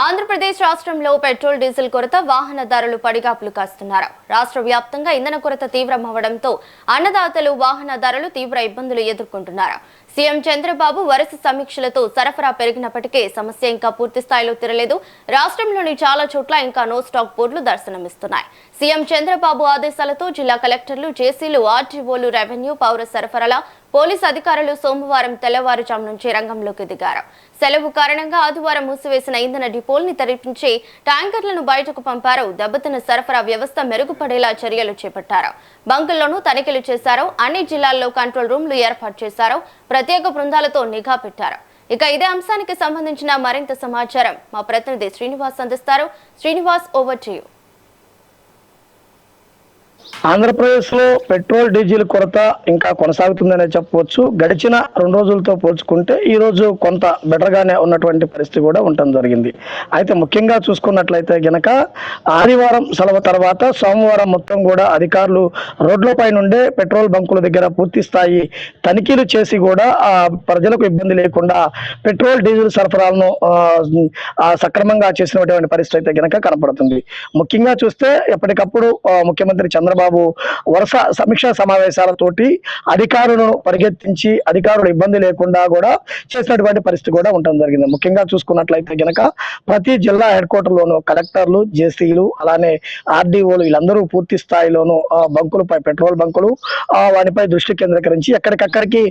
ఆంధ్రప్రదేశ్ రాష్ట్రంలో petrol diesel కొరత వాహనదారులు పడిగాపులు కాస్తున్నారు. రాష్ట్ర వ్యాప్తంగా ఇంధన కొరత తీవ్రమవడంతో అన్నదాతలు వాహనదారులు తీవ్ర ఇబ్బందులు ఎదుర్కొంటున్నారు. సీఎం చంద్రబాబు వరుస సమీక్షలతో సరఫరా పెరిగినప్పటికీ సమస్య ఇంకా పూర్తి స్థాయిలో తీరలేదు. రాష్ట్రంలోని చాలా చోట్ల ఇంకా నో స్టాక్ బోర్డులు దర్శనమిస్తున్నాయి. సీఎం చంద్రబాబు ఆదేశాలతో జిల్లా కలెక్టర్లు, జేసీలు, ఆర్టీఓలు, రెవెన్యూ, పౌర సరఫరాల పోలీసు అధికారులు సోమవారం తెల్లవారుజాము నుంచి రంగంలోకి దిగారు. సెలవు కారణంగా ఆదివారం మూసివేసిన ఇంధన డిపోల్ని తెరిపించి ట్యాంకర్లను బయటకు పంపారు. దెబ్బతిన్న సరఫరా వ్యవస్థ మెరుగుపడేలా చర్యలు చేపట్టారు. బంకుల్లోనూ తనిఖీలు చేశారు. అన్ని జిల్లాల్లో కంట్రోల్ రూమ్లు ఏర్పాటు చేశారు. ప్రత్యేక బృందాలతో నిఘా పెట్టారు. ఇక ఇదే అంశానికి సంబంధించిన మరింత సమాచారం మా ప్రతినిధి శ్రీనివాస్ అందిస్తారు. Srinivas, over to you. Andhra Pradesh లో పెట్రోల్ డీజిల్ కొరత ఇంకా కొనసాగుతుందనే చెప్పవచ్చు. గడిచిన 2 రోజులతో పోల్చుకుంటే ఈ రోజు కొంత బెటర్ గానే ఉన్నటువంటి పరిస్థితి కూడా ఉండటం జరిగింది. అయితే ముఖ్యంగా చూసుకున్నట్లయితే గనక ఆదివారం సెలవు తర్వాత సోమవారం మొత్తం కూడా అధికారులు రోడ్లపై నుండే పెట్రోల్ బంకుల దగ్గర పూర్తి స్థాయి తనిఖీలు చేసి కూడా ప్రజలకు ఇబ్బంది లేకుండా పెట్రోల్ డీజిల్ సరఫరాలను సక్రమంగా చేసినటువంటి పరిస్థితి అయితే గనక కనపడుతుంది. ముఖ్యంగా చూస్తే ఎప్పటికప్పుడు ముఖ్యమంత్రి చంద్రబాబు వరుస సమీక్షా సమావేశాలతోటి అధికారులను పరిగెత్తించి అధికారులు ఇబ్బంది లేకుండా కూడా చేసినటువంటి పరిస్థితి కూడా ఉండడం జరిగింది. ముఖ్యంగా చూసుకున్నట్లయితే గనక ప్రతి జిల్లా హెడ్ క్వార్టర్ లోను కలెక్టర్లు, జేసీలు, అలానే ఆర్డీఓలు వీళ్ళందరూ పూర్తి స్థాయిలోను బంకులపై పెట్రోల్ బంకులు వాటిపై దృష్టి కేంద్రీకరించి ఎక్కడికక్కడికి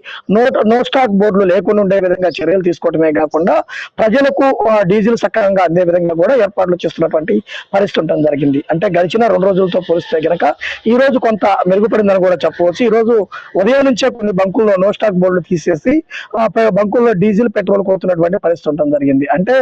నో స్టాక్ బోర్డులు లేకుండా ఉండే విధంగా చర్యలు తీసుకోవడమే కాకుండా ప్రజలకు డీజిల్ సక్రమంగా అందే విధంగా కూడా ఏర్పాట్లు చేస్తున్నటువంటి పరిస్థితి ఉండడం జరిగింది. అంటే గడిచిన 2 రోజులతో పోలిస్తే గనక ఈ రోజు కొంత మెరుగుపడిందని కూడా చెప్పవచ్చు. ఈ రోజు ఉదయం నుంచే కొన్ని బంకుల్లో నో స్టాక్ బోర్డులు తీసేసి బంకుల్లో డీజిల్, పెట్రోల్ కోరుతున్నటువంటి పరిస్థితి ఉండడం జరిగింది. అంటే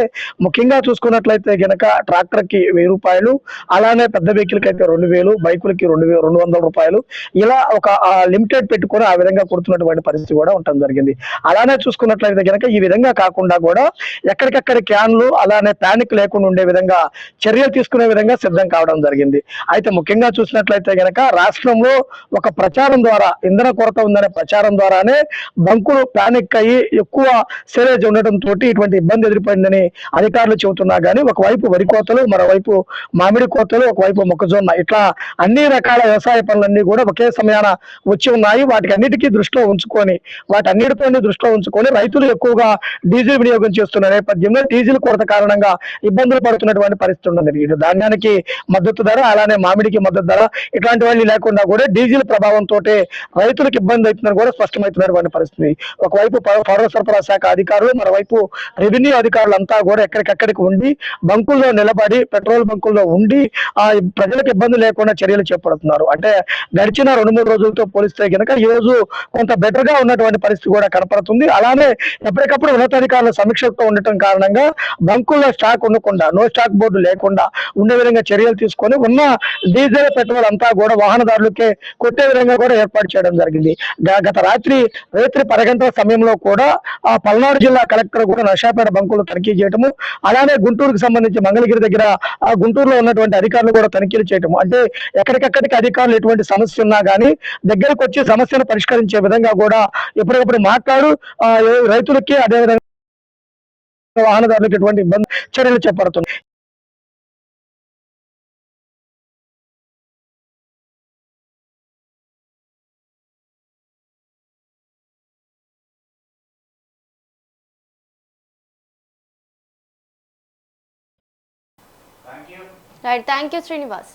ముఖ్యంగా చూసుకున్నట్లయితే గనక ట్రాక్టర్ కి 1000 రూపాయలు, అలానే పెద్ద వెహికల్ కి అయితే 2000, బైకులకి 200 రూపాయలు, ఇలా ఒక లిమిటెడ్ పెట్టుకొని ఆ విధంగా కొడుతున్నటువంటి పరిస్థితి కూడా ఉండడం జరిగింది. అలానే చూసుకున్నట్లయితే గనక ఈ విధంగా కాకుండా కూడా ఎక్కడికక్కడ క్యాన్లు, అలానే ప్యానిక్ లేకుండా ఉండే విధంగా చర్యలు తీసుకునే విధంగా సిద్ధం కావడం జరిగింది. అయితే ముఖ్యంగా చూసినట్లయితే గనక రాష్ట్రంలో ఒక ప్రచారం ద్వారా ఇంధన కొరత ఉందనే ప్రచారం ద్వారానే బంకులు ప్యానిక్ అయ్యి ఎక్కువ సేలేజ్ ఉండటంతో ఇటువంటి ఇబ్బంది ఎదురుపడిందని అధికారులు చెబుతున్నా గానీ ఒకవైపు వరి కోతలు, మరోవైపు మామిడి కోతలు, ఒకవైపు మొక్కజొన్న, ఇట్లా అన్ని రకాల వ్యవసాయ పనులన్నీ కూడా ఒకే సమయాన వచ్చి ఉన్నాయి. వాటికన్నిటికీ దృష్టిలో ఉంచుకొని రైతులు ఎక్కువగా డీజిల్ వినియోగం చేస్తున్న నేపథ్యంలో డీజిల్ కొరత కారణంగా ఇబ్బందులు పడుతున్నటువంటి పరిస్థితి ఉన్నది. ఇటు ధాన్యానికి మద్దతు ధర, అలానే మామిడికి మద్దతు ధర, ఇట్లాంటివన్నీ లేకుండా కూడా డీజిల్ ప్రభావంతో రైతులకు ఇబ్బంది అవుతుందని కూడా స్పష్టమవుతున్నటువంటి పరిస్థితి. ఒకవైపు పౌర సరఫరా శాఖ అధికారులు, మరోవైపు రెవెన్యూ అధికారులు అంతా కూడా ఎక్కడికక్కడికి ఉండి బంకుల్లో నిలబడి పెట్రోల్ బంకుల్లో ఉండి ప్రజలకు ఇబ్బంది లేకుండా చర్యలు చేపడుతున్నారు. అంటే గడిచిన 2-3 రోజులతో పోలిస్తే కనుక ఈ రోజు కొంత బెటర్ గా ఉన్నటువంటి పరిస్థితి కూడా కనపడుతుంది. అలానే ఎప్పటికప్పుడు ఉన్నతాధికారుల సమీక్షతో ఉండటం కారణంగా బంకుల్లో స్టాక్ ఉండకుండా, నో స్టాక్ బోర్డు లేకుండా ఉండే విధంగా చర్యలు తీసుకొని ఉన్న డీజిల్, పెట్రోల్ అంతా కూడా వాహనదారులకే కొట్టే విధంగా కూడా ఏర్పాటు చేయడం జరిగింది. గత రాత్రి 10 గంటల సమయంలో కూడా పల్నాడు జిల్లా కలెక్టర్ కూడా నర్సాపేట బంకులు తనిఖీ చేయటము, అలానే గుంటూరుకు సంబంధించి మంగళగిరి దగ్గర గుంటూరులో ఉన్నటువంటి అధికారులు కూడా తనిఖీలు చేయటము, అంటే ఎక్కడికక్కడికి అధికారులు ఎటువంటి సమస్య ఉన్నా కానీ దగ్గరకు వచ్చి సమస్యను పరిష్కరించే విధంగా కూడా ఎప్పటికప్పుడు మాట్లాడు రైతులకి, అదేవిధంగా వాహనదారులకు ఎటువంటి ఇబ్బంది చర్యలు చేపడుతున్నాయి. Thank you Srinivas.